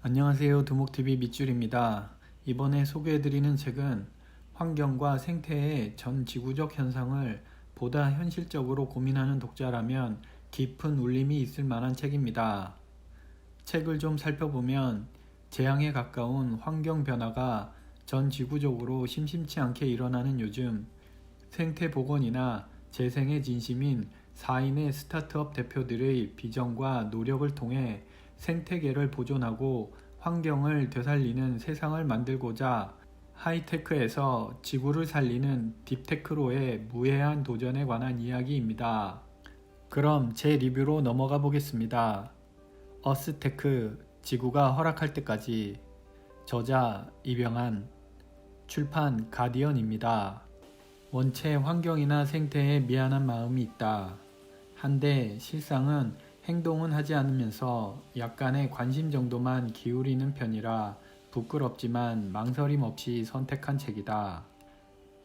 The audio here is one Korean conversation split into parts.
안녕하세요. 두목TV 밑줄입니다. 이번에 소개해드리는 책은 환경과 생태의 전 지구적 현상을 보다 현실적으로 고민하는 독자라면 깊은 울림이 있을 만한 책입니다. 책을 좀 살펴보면 재앙에 가까운 환경 변화가 전 지구적으로 심심치 않게 일어나는 요즘, 생태 복원이나 재생의 진심인 4인의 스타트업 대표들의 비전과 노력을 통해 생태계를 보존하고 환경을 되살리는 세상을 만들고자 하이테크에서 지구를 살리는 딥테크로의 무해한 도전에 관한 이야기입니다. 그럼 제 리뷰로 넘어가 보겠습니다. 어스테크, 지구가 허락할 때까지. 저자 이병한, 출판 가디언입니다. 원체 환경이나 생태에 미안한 마음이 있다. 한데 실상은 행동은 하지 않으면서 약간의 관심 정도만 기울이는 편이라 부끄럽지만 망설임 없이 선택한 책이다.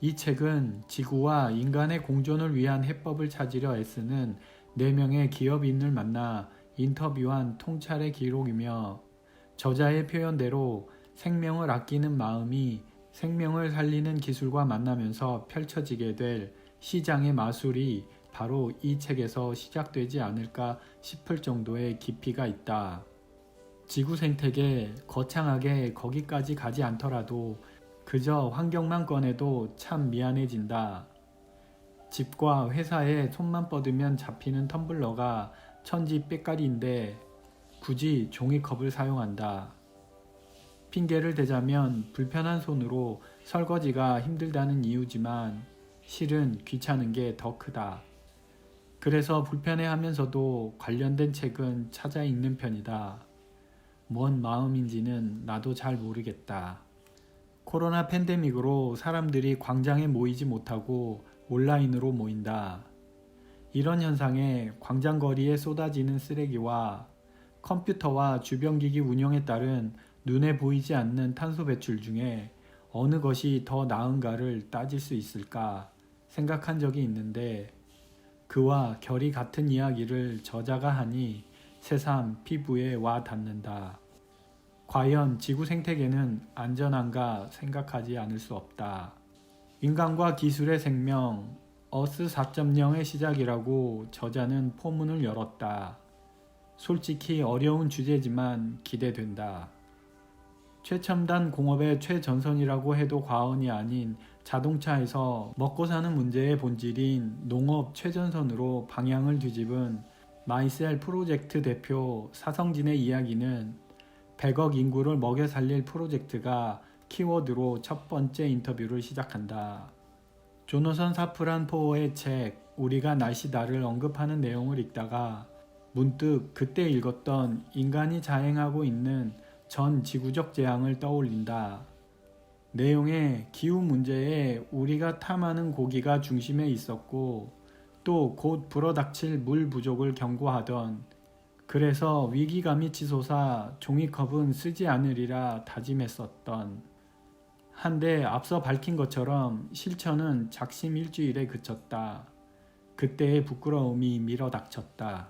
이 책은 지구와 인간의 공존을 위한 해법을 찾으려 애쓰는 4명의 기업인을 만나 인터뷰한 통찰의 기록이며 저자의 표현대로 생명을 아끼는 마음이 생명을 살리는 기술과 만나면서 펼쳐지게 될 시장의 마술이 바로 이 책에서 시작되지 않을까 싶을 정도의 깊이가 있다. 지구 생태계 거창하게 거기까지 가지 않더라도 그저 환경만 꺼내도 참 미안해진다. 집과 회사에 손만 뻗으면 잡히는 텀블러가 천지 빽깔이인데 굳이 종이컵을 사용한다. 핑계를 대자면 불편한 손으로 설거지가 힘들다는 이유지만 실은 귀찮은 게 더 크다. 그래서 불편해하면서도 관련된 책은 찾아 읽는 편이다. 뭔 마음인지는 나도 잘 모르겠다. 코로나 팬데믹으로 사람들이 광장에 모이지 못하고 온라인으로 모인다. 이런 현상에 광장거리에 쏟아지는 쓰레기와 컴퓨터와 주변기기 운영에 따른 눈에 보이지 않는 탄소 배출 중에 어느 것이 더 나은가를 따질 수 있을까 생각한 적이 있는데 그와 결이 같은 이야기를 저자가 하니 새삼 피부에 와 닿는다. 과연 지구 생태계는 안전한가 생각하지 않을 수 없다. 인간과 기술의 생명, 어스 4.0의 시작이라고 저자는 포문을 열었다. 솔직히 어려운 주제지만 기대된다. 최첨단 공업의 최전선이라고 해도 과언이 아닌 자동차에서 먹고 사는 문제의 본질인 농업 최전선으로 방향을 뒤집은 마이셀 프로젝트 대표 사성진의 이야기는 100억 인구를 먹여 살릴 프로젝트가 키워드로 첫 번째 인터뷰를 시작한다. 조너선 사프란 포어의 책 우리가 날씨다를 언급하는 내용을 읽다가 문득 그때 읽었던 인간이 자행하고 있는 전 지구적 재앙을 떠올린다. 내용에 기후 문제에 우리가 탐하는 고기가 중심에 있었고 또 곧 불어닥칠 물 부족을 경고하던 그래서 위기감이 치솟아 종이컵은 쓰지 않으리라 다짐했었던 한데 앞서 밝힌 것처럼 실천은 작심 일주일에 그쳤다. 그때의 부끄러움이 밀어닥쳤다.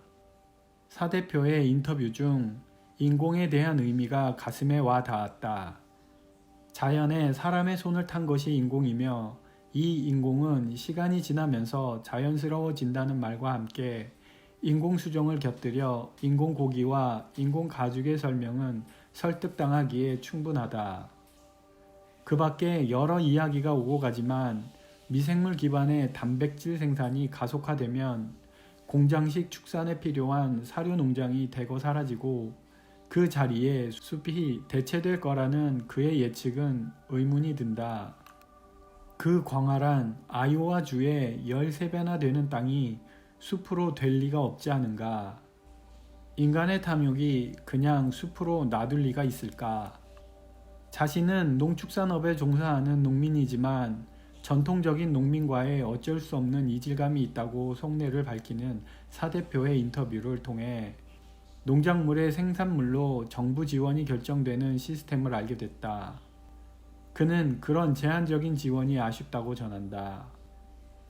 사 대표의 인터뷰 중 인공에 대한 의미가 가슴에 와 닿았다. 자연에 사람의 손을 탄 것이 인공이며 이 인공은 시간이 지나면서 자연스러워진다는 말과 함께 인공수정을 곁들여 인공고기와 인공가죽의 설명은 설득당하기에 충분하다. 그 밖에 여러 이야기가 오고 가지만 미생물 기반의 단백질 생산이 가속화되면 공장식 축산에 필요한 사료 농장이 대거 사라지고 그 자리에 숲이 대체될 거라는 그의 예측은 의문이 든다. 그 광활한 아이오와주의 13배나 되는 땅이 숲으로 될 리가 없지 않은가. 인간의 탐욕이 그냥 숲으로 놔둘 리가 있을까. 자신은 농축산업에 종사하는 농민이지만 전통적인 농민과의 어쩔 수 없는 이질감이 있다고 속내를 밝히는 사 대표의 인터뷰를 통해 농작물의 생산물로 정부 지원이 결정되는 시스템을 알게 됐다. 그는 그런 제한적인 지원이 아쉽다고 전한다.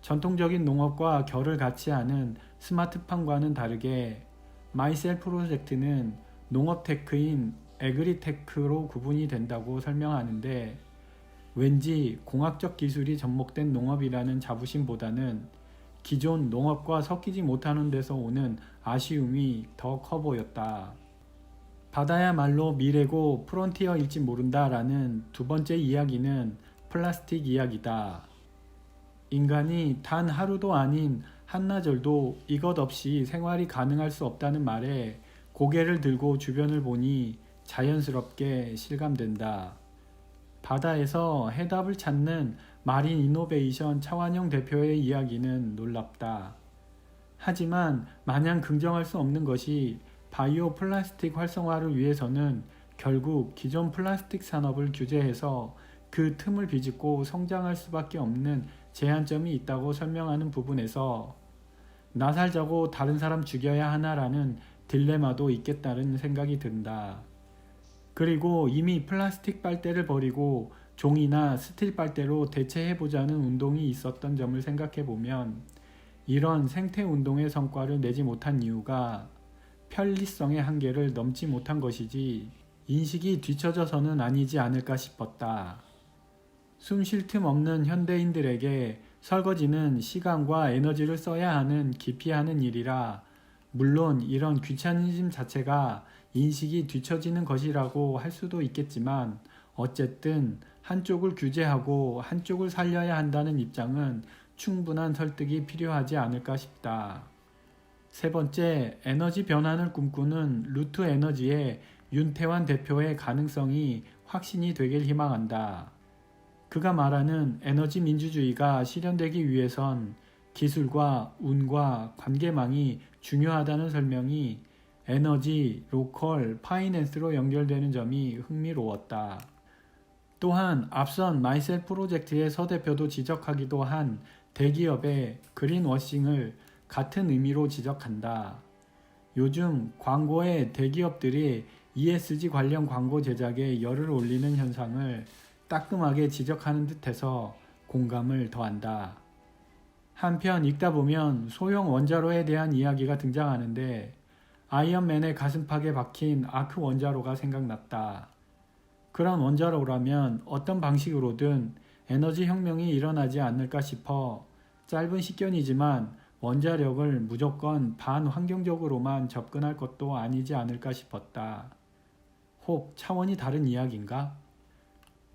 전통적인 농업과 결을 같이 하는 스마트팜과는 다르게 마이셀 프로젝트는 농업 테크인 에그리테크로 구분이 된다고 설명하는데 왠지 공학적 기술이 접목된 농업이라는 자부심보다는 기존 농업과 섞이지 못하는 데서 오는 아쉬움이 더 커 보였다. 바다야말로 미래고 프론티어일지 모른다라는 두 번째 이야기는 플라스틱 이야기다. 인간이 단 하루도 아닌 한나절도 이것 없이 생활이 가능할 수 없다는 말에 고개를 들고 주변을 보니 자연스럽게 실감된다. 바다에서 해답을 찾는 마린 이노베이션 차완영 대표의 이야기는 놀랍다. 하지만 마냥 긍정할 수 없는 것이 바이오 플라스틱 활성화를 위해서는 결국 기존 플라스틱 산업을 규제해서 그 틈을 비집고 성장할 수밖에 없는 제한점이 있다고 설명하는 부분에서 나 살자고 다른 사람 죽여야 하나라는 딜레마도 있겠다는 생각이 든다. 그리고 이미 플라스틱 빨대를 버리고 종이나 스틸 빨대로 대체해보자는 운동이 있었던 점을 생각해보면 이런 생태운동의 성과를 내지 못한 이유가 편리성의 한계를 넘지 못한 것이지 인식이 뒤처져서는 아니지 않을까 싶었다. 숨 쉴 틈 없는 현대인들에게 설거지는 시간과 에너지를 써야 하는 기피하는 일이라 물론 이런 귀차니즘 자체가 인식이 뒤처지는 것이라고 할 수도 있겠지만 어쨌든 한쪽을 규제하고 한쪽을 살려야 한다는 입장은 충분한 설득이 필요하지 않을까 싶다. 세 번째, 에너지 변환을 꿈꾸는 루트 에너지의 윤태환 대표의 가능성이 확신이 되길 희망한다. 그가 말하는 에너지 민주주의가 실현되기 위해선 기술과 운과 관계망이 중요하다는 설명이 에너지, 로컬, 파이낸스로 연결되는 점이 흥미로웠다. 또한 앞선 마이셀 프로젝트의 서 대표도 지적하기도 한 대기업의 그린워싱을 같은 의미로 지적한다. 요즘 광고에 대기업들이 ESG 관련 광고 제작에 열을 올리는 현상을 따끔하게 지적하는 듯해서 공감을 더한다. 한편 읽다 보면 소형 원자로에 대한 이야기가 등장하는데 아이언맨의 가슴팍에 박힌 아크 원자로가 생각났다. 그런 원자로라면 어떤 방식으로든 에너지 혁명이 일어나지 않을까 싶어 짧은 식견이지만 원자력을 무조건 반환경적으로만 접근할 것도 아니지 않을까 싶었다. 혹 차원이 다른 이야기인가?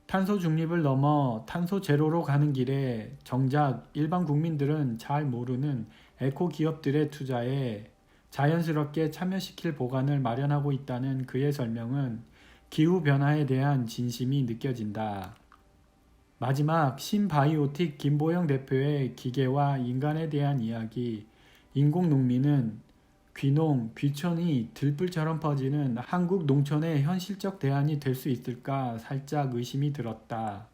탄소 중립을 넘어 탄소 제로로 가는 길에 정작 일반 국민들은 잘 모르는 에코 기업들의 투자에 자연스럽게 참여시킬 보관을 마련하고 있다는 그의 설명은 기후변화에 대한 진심이 느껴진다. 마지막 신바이오틱 김보영 대표의 기계와 인간에 대한 이야기, 인공농민은 귀농, 귀촌이 들불처럼 퍼지는 한국 농촌의 현실적 대안이 될 수 있을까 살짝 의심이 들었다.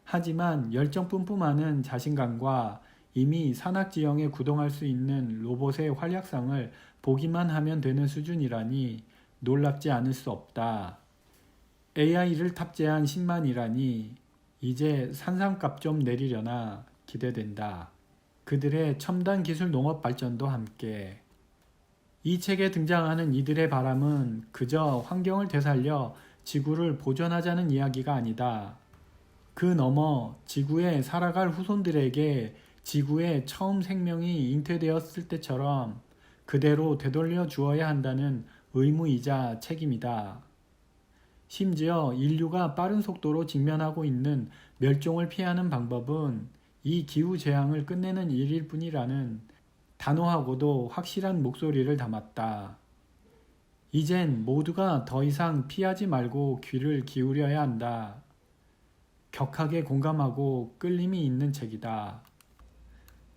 하지만 열정 뿜뿜하는 자신감과 이미 산악지형에 구동할 수 있는 로봇의 활약상을 보기만 하면 되는 수준이라니 놀랍지 않을 수 없다. AI를 탑재한 10만이라니 이제 산삼값 좀 내리려나 기대된다. 그들의 첨단 기술 농업 발전도 함께. 이 책에 등장하는 이들의 바람은 그저 환경을 되살려 지구를 보존하자는 이야기가 아니다. 그 너머 지구에 살아갈 후손들에게 지구의 처음 생명이 잉태되었을 때처럼 그대로 되돌려 주어야 한다는 의무이자 책임이다. 심지어 인류가 빠른 속도로 직면하고 있는 멸종을 피하는 방법은 이 기후재앙을 끝내는 일일 뿐이라는 단호하고도 확실한 목소리를 담았다. 이젠 모두가 더 이상 피하지 말고 귀를 기울여야 한다. 격하게 공감하고 끌림이 있는 책이다.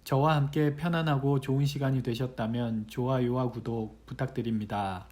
저와 함께 편안하고 좋은 시간이 되셨다면 좋아요와 구독 부탁드립니다.